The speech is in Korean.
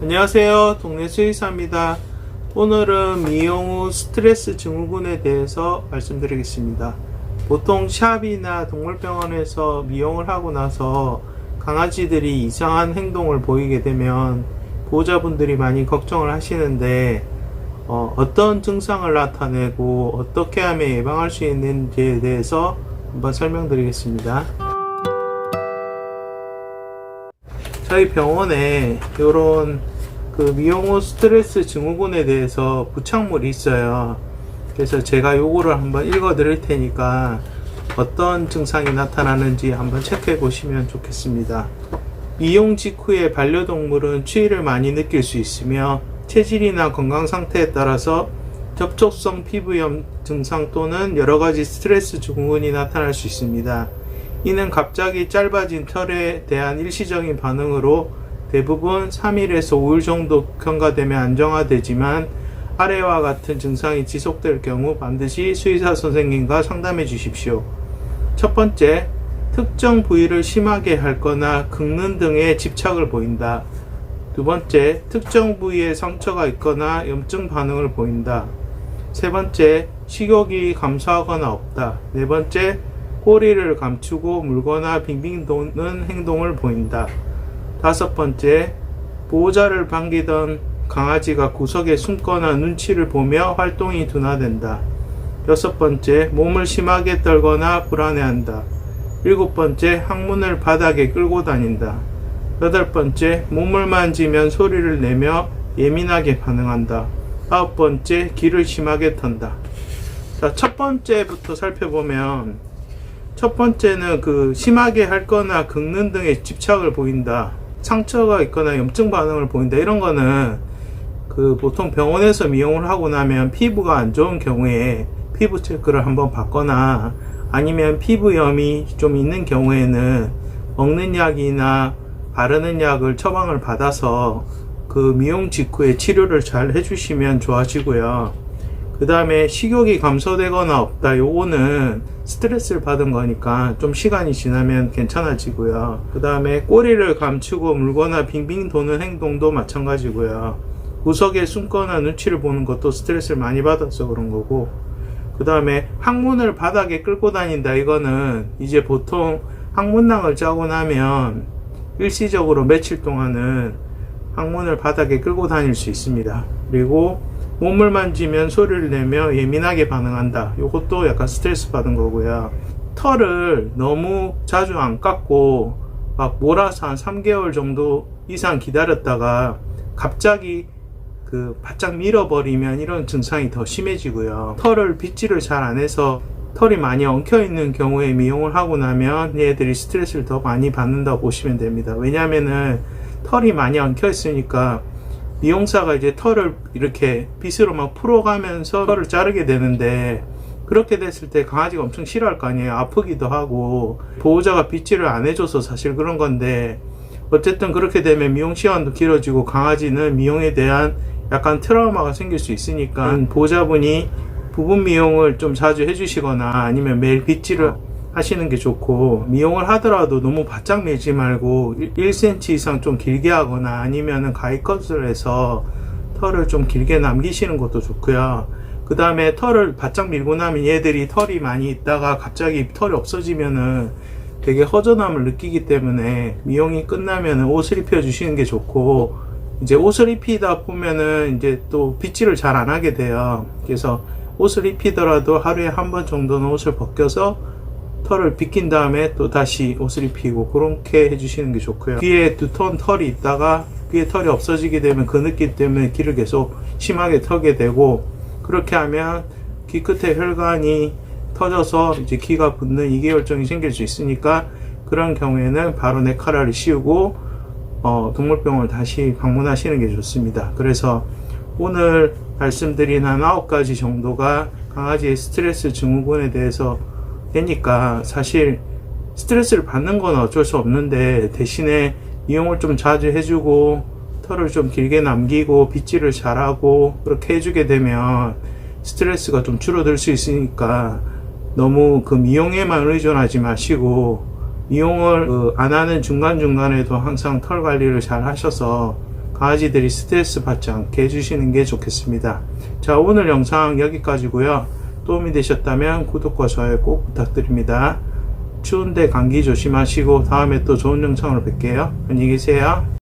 안녕하세요. 동네 수의사입니다. 오늘은 미용 후 스트레스 증후군에 대해서 말씀드리겠습니다. 보통 샵이나 동물병원에서 미용을 하고 나서 강아지들이 이상한 행동을 보이게 되면 보호자분들이 많이 걱정을 하시는데 어떤 증상을 나타내고 어떻게 하면 예방할 수 있는지에 대해서 한번 설명드리겠습니다. 저희 병원에 이런 미용 후 스트레스 증후군에 대해서 부착물이 있어요. 그래서 제가 요거를 한번 읽어 드릴 테니까 어떤 증상이 나타나는지 한번 체크해 보시면 좋겠습니다. 미용 직후에 반려동물은 추위를 많이 느낄 수 있으며 체질이나 건강 상태에 따라서 접촉성 피부염 증상 또는 여러가지 스트레스 증후군이 나타날 수 있습니다. 이는 갑자기 짧아진 털에 대한 일시적인 반응으로 대부분 3일에서 5일 정도 경과되면 안정화되지만 아래와 같은 증상이 지속될 경우 반드시 수의사 선생님과 상담해 주십시오. 첫 번째, 특정 부위를 심하게 핥거나 긁는 등의 집착을 보인다. 두 번째, 특정 부위에 상처가 있거나 염증 반응을 보인다. 세 번째, 식욕이 감소하거나 없다. 네 번째, 꼬리를 감추고 물거나 빙빙 도는 행동을 보인다. 다섯 번째, 보호자를 반기던 강아지가 구석에 숨거나 눈치를 보며 활동이 둔화된다. 여섯 번째, 몸을 심하게 떨거나 불안해한다. 일곱 번째, 항문을 바닥에 끌고 다닌다. 여덟 번째, 몸을 만지면 소리를 내며 예민하게 반응한다. 아홉 번째, 귀를 심하게 턴다. 자, 첫 번째부터 살펴보면 첫 번째는 심하게 핥거나 긁는 등의 집착을 보인다. 상처가 있거나 염증 반응을 보인다. 이런 거는 보통 병원에서 미용을 하고 나면 피부가 안 좋은 경우에 피부 체크를 한번 받거나 아니면 피부염이 좀 있는 경우에는 먹는 약이나 바르는 약을 처방을 받아서 미용 직후에 치료를 잘 해주시면 좋아지고요. 그 다음에 식욕이 감소되거나 없다. 요거는 스트레스를 받은 거니까 좀 시간이 지나면 괜찮아지고요. 그 다음에 꼬리를 감추고 물거나 빙빙 도는 행동도 마찬가지고요. 구석에 숨거나 눈치를 보는 것도 스트레스를 많이 받아서 그런 거고, 그 다음에 항문을 바닥에 끌고 다닌다. 이거는 이제 보통 항문낭을 짜고 나면 일시적으로 며칠 동안은 항문을 바닥에 끌고 다닐 수 있습니다. 그리고 몸을 만지면 소리를 내며 예민하게 반응한다. 이것도 약간 스트레스 받은 거고요. 털을 너무 자주 안 깎고 막 몰아서 한 3개월 정도 이상 기다렸다가 갑자기 바짝 밀어버리면 이런 증상이 더 심해지고요. 털을 빗질을 잘 안 해서 털이 많이 엉켜 있는 경우에 미용을 하고 나면 얘들이 스트레스를 더 많이 받는다고 보시면 됩니다. 왜냐면은 털이 많이 엉켜 있으니까 미용사가 이제 털을 이렇게 빗으로 막 풀어가면서 털을 자르게 되는데, 그렇게 됐을 때 강아지가 엄청 싫어할 거 아니에요. 아프기도 하고 보호자가 빗질을 안 해줘서 사실 그런 건데, 어쨌든 그렇게 되면 미용 시간도 길어지고 강아지는 미용에 대한 약간 트라우마가 생길 수 있으니까 보호자분이 부분 미용을 좀 자주 해주시거나 아니면 매일 빗질을 하시는 게 좋고, 미용을 하더라도 너무 바짝 밀지 말고 1cm 이상 좀 길게 하거나 아니면은 가위컷을 해서 털을 좀 길게 남기시는 것도 좋고요. 그 다음에 털을 바짝 밀고 나면 얘들이 털이 많이 있다가 갑자기 털이 없어지면은 되게 허전함을 느끼기 때문에 미용이 끝나면은 옷을 입혀 주시는 게 좋고, 이제 옷을 입히다 보면은 이제 또 빗질을 잘 안 하게 돼요. 그래서 옷을 입히더라도 하루에 한 번 정도는 옷을 벗겨서 털을 빗긴 다음에 또 다시 옷을 입히고 그렇게 해주시는 게 좋고요. 귀에 두터운 털이 있다가 귀에 털이 없어지게 되면 그 느낌 때문에 귀를 계속 심하게 털게 되고, 그렇게 하면 귀 끝에 혈관이 터져서 이제 귀가 붓는 이계혈증이 생길 수 있으니까 그런 경우에는 바로 네카라를 씌우고 동물병원을 다시 방문하시는 게 좋습니다. 그래서 오늘 말씀드린 한 9가지 정도가 강아지의 스트레스 증후군에 대해서 되니까, 사실 스트레스를 받는 건 어쩔 수 없는데 대신에 미용을 좀 자주 해주고 털을 좀 길게 남기고 빗질을 잘하고 그렇게 해주게 되면 스트레스가 좀 줄어들 수 있으니까 너무 미용에만 의존하지 마시고 미용을 안 하는 중간중간에도 항상 털 관리를 잘 하셔서 강아지들이 스트레스 받지 않게 해주시는 게 좋겠습니다. 자, 오늘 영상 여기까지고요. 도움이 되셨다면 구독과 좋아요 꼭 부탁드립니다. 추운데 감기 조심하시고 다음에 또 좋은 영상으로 뵐게요. 안녕히 계세요.